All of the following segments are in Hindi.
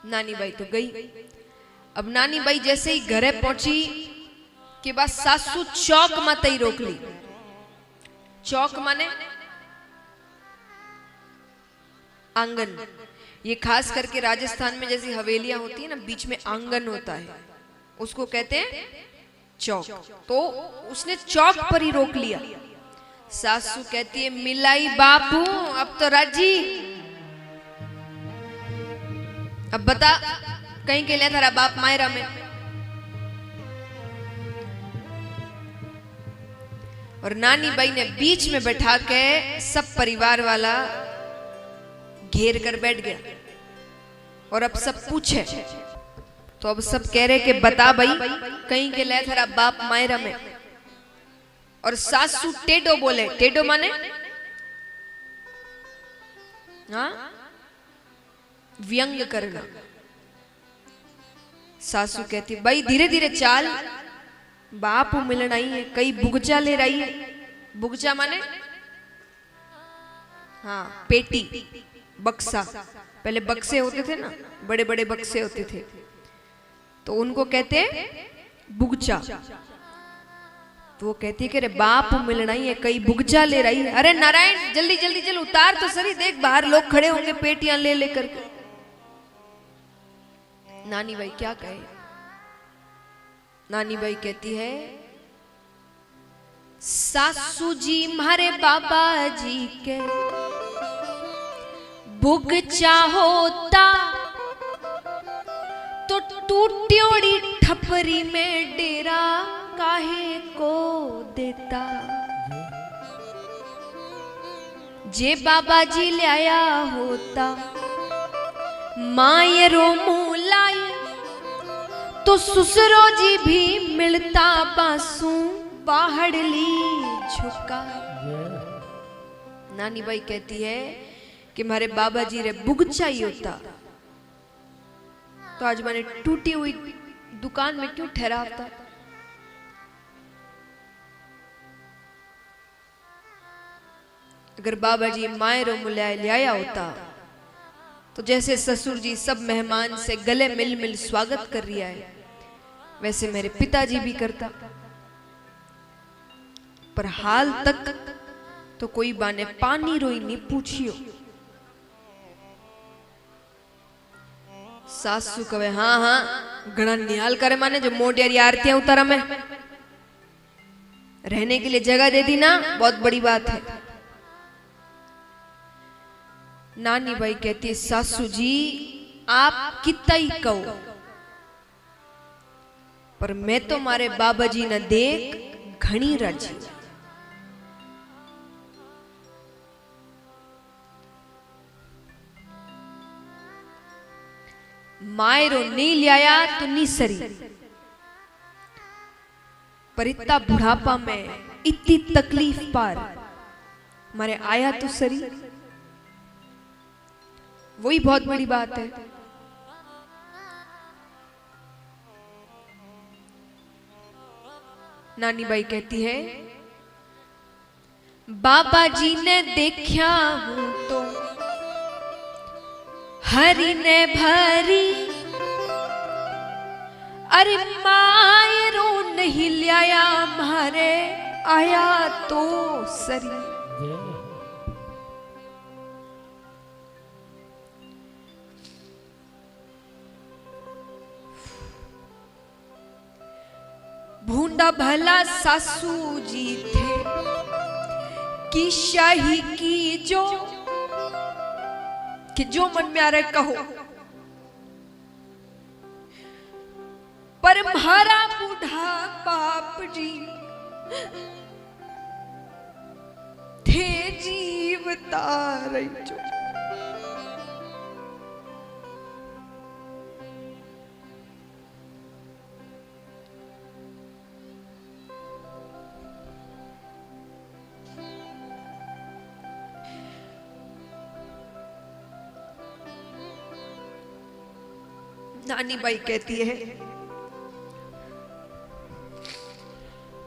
नानी बाई तो गई। अब नानी बाई जैसे ही घरे पहुंची के बाद सासू चौक माते ही रोक ली। चौक माने आंगन। ये खास करके राजस्थान में जैसी हवेलियां होती है ना, बीच में आंगन होता है, उसको कहते हैं चौक। तो उसने चौक पर ही रोक लिया। सासू कहती है मिलाई बापू अब तो राजी, अब बता कहीं के लिए थारा बाप मायरा में। और नानी बाई ने बीच में बैठा के सब परिवार वाला घेर कर बैठ गया। और अब सब पूछे तो अब सब कह रहे कि बता भाई कहीं के लिए थारा बाप मायरा में। और सासू टेढ़ो बोले। टेढ़ो माने हाँ व्यंग करना। सासू कहती भाई धीरे धीरे चाल, बाप मिलन आई है, कई बुगचा ले रही है। बुगचा माने हाँ पेटी, बक्सा। पहले बक्से होते थे ना, बड़े बड़े बक्से होते थे, तो उनको कहते बुगचा। तो वो कहती है कि अरे बाप मिलना ही है, कई बुगचा ले रही है। अरे नारायण जल्दी जल्दी चल उतार तो सही, देख बाहर लोग खड़े होंगे पेटियां ले लेकर के। नानी बाई क्या कहे। नानी बाई कहती है सासू जी मारे बाबा जी के बुगचा होता तो टूट्योड़ी ठपरी में डेरा काहे को देता। जे बाबा जी ले आया होता मायरो मुलाई तो ससुरो जी भी मिलता बासू बाहर ली झुका। नानी बाई कहती है कि मारे बाबा जी रे बुगचा ही होता तो आज मैंने टूटी हुई दुकान में क्यों ठहराता। अगर बाबा जी मायरो मुलाय ले आया होता तो जैसे ससुर जी सब मेहमान से गले मिल मिल स्वागत कर रिया है, वैसे मेरे पिताजी भी करता। पर हाल तक तो कोई बाने पानी रोई नहीं पूछियो। सासू कहे हाँ हाँ घना निहाल करे माने जो मोटियारी आरतियां उतारा में रहने के लिए जगह दे दी ना, बहुत बड़ी बात है। नानी बाई कहती है सासू जी आप कितना ही कहो, पर मैं तो मारे बाबा जी ने देख घनी राजी। मायरो नहीं लिया तो नहीं सरी, पर इतना बुढ़ापा में इतनी तकलीफ पार मारे आया तो सरी, वही बहुत बड़ी बात है। नानी बाई कहती है बाबा जी ने देखा हूं तो हरि ने भरी, अरे मायरो नहीं लिया मारे आया तो सरी। भूंडा भला सासू जी थे कि शाही की जो कि जो मन में आ रहा कहो, पर म्हारा बूढ़ा बाप जी थे जीवता रही जो। नानी बाई कहती है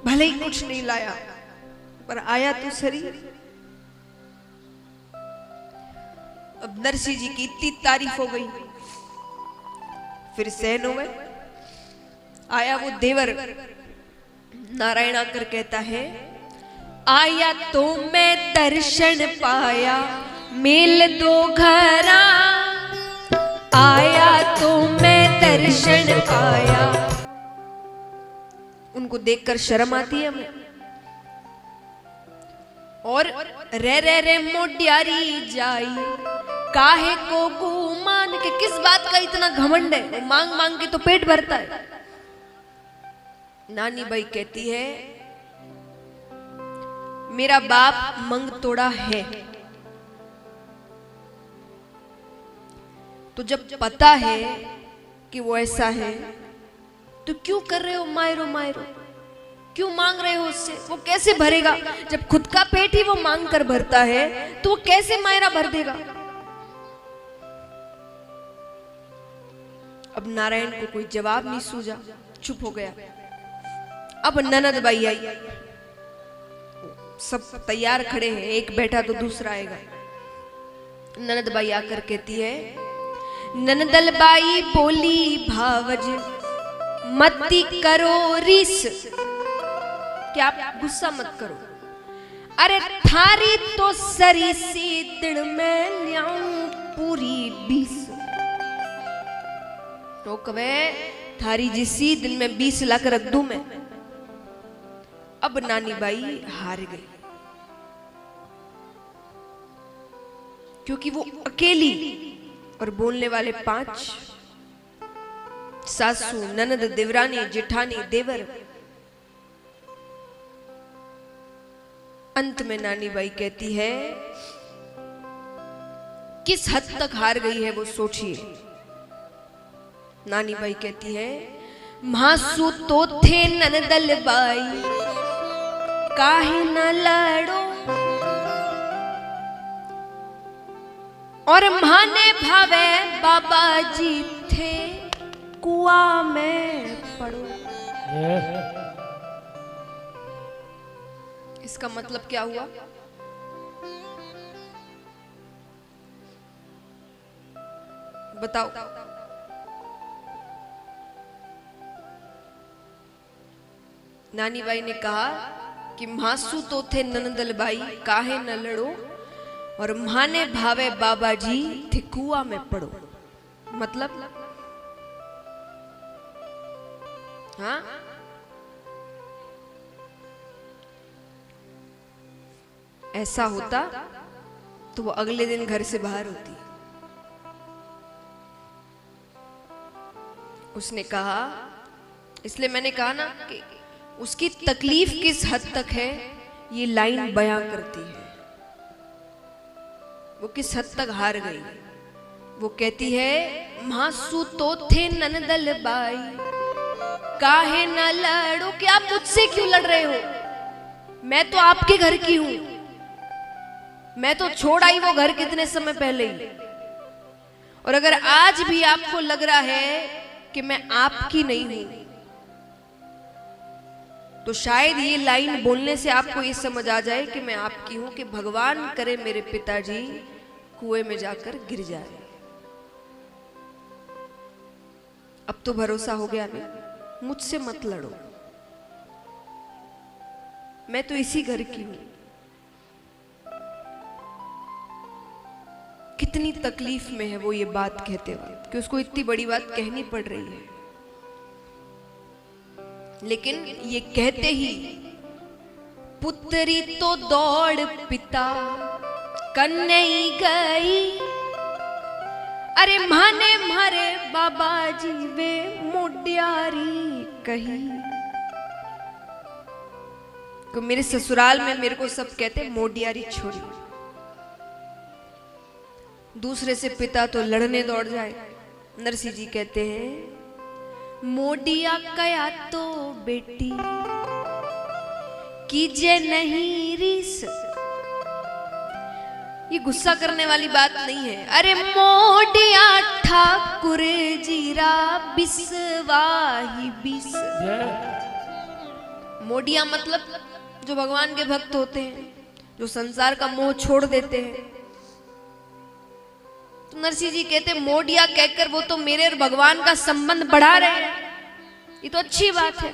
भले ही कुछ नहीं लाया पर आया तो सरी। अब नरसी जी की इतनी तारीफ हो गई फिर सहन हुए। आया वो देवर, नारायण आकर कहता है, आया तो मैं दर्शन पाया, मेल दो घरा। आया तो मैं दर्शन पाया। उनको देखकर शर्म आती है हमें। और रे मोडियारी जाई, काहे को गुमान के, किस बात का इतना घमंड है? मांग मांग के तो पेट भरता है। नानी बाई कहती है, मेरा बाप मंग तोड़ा है, तो जब पता है कि वो ऐसा है तो क्यों कर रहे हो मायरो मायरो? क्यों मांग रहे हो उससे? वो कैसे भरेगा? जब खुद का पेट ही वो मांग कर भरता है तो वो कैसे मायरा भर देगा? अब नारायण को कोई जवाब नहीं सूझा, चुप हो गया। अब ननद बाई आई, सब तैयार खड़े हैं, एक बैठा तो दूसरा आएगा। ननद बाई आकर कहती है, ननदल बाई बोली भावज मती करो रिस, क्या आप गुस्सा मत करो। अरे थारी तो सरी सी दिन में ल्याऊं पूरी 20। तो कवे थारी जिसी दिन में 20 लाख रख दूं मैं। अब नानी बाई हार गई, क्योंकि वो अकेली और बोलने वाले 5, सासू, ननद, देवरानी, जेठानी, देवर। अंत में नानी बाई कहती है, किस हद तक हार गई है वो सोचिए। नानी बाई कहती है, मासू तो थे ननदल बाई, काहे न लड़ो, और माने भावे बाबा जी थे, कुआं में पड़ो। इसका मतलब क्या हुआ? बताओ। नानी बाई ने कहा कि मासू तो थे ननदल बाई, काहे न लड़ो, और माने भावे बाबा जी थे, कुआं में पड़ो। मतलब हाँ, ऐसा होता तो वो अगले दिन घर से बाहर होती। उसने कहा, इसलिए मैंने कहा ना कि उसकी तकलीफ किस हद तक है ये लाइन बयां करती है। वो किस हद तक हार गई। वो कहती है, मासू तो थे ननदल बाई, काहे न लड़ो, कि आप मुझसे क्यों लड़ रहे हो? मैं तो आपके घर की हूं, मैं तो छोड़ आई वो घर कितने समय पहले ही। और अगर आज भी आपको लग रहा है कि मैं आपकी नहीं हूं, तो शायद ये लाइन बोलने से आपको ये समझ आ जाए कि मैं आपकी हूं, कि भगवान करे मेरे पिताजी कुएं में जाकर गिर जाए। अब तो भरोसा हो गया ना, मुझसे मत लड़ो, मैं तो इसी घर की हूं। कितनी तकलीफ में है वो ये बात कहते वक्त कि उसको इतनी बड़ी बात कहनी पड़ रही है, लेकिन ये कहते ही पुत्री तो दौड़ पिता कन्हई गई, अरे माने मारे बाबा जी वे मोडियारी कही। तो मेरे ससुराल में मेरे को सब कहते मोडियारी छोड़ी। दूसरे से पिता तो लड़ने दौड़ जाए। नरसिंह जी कहते हैं, मोडिया कया तो बेटी कीजे नहीं रीस। ये गुस्सा करने वाली बात नहीं है। अरे मोडिया ठाकुर जीरा बिसवाही बिस। मोडिया मतलब जो भगवान के भक्त होते हैं, जो संसार का मोह छोड़ देते हैं। तो नरसिंह जी कहते मोडिया कहकर वो तो मेरे और भगवान का संबंध बढ़ा रहे हैं, ये तो अच्छी बात है।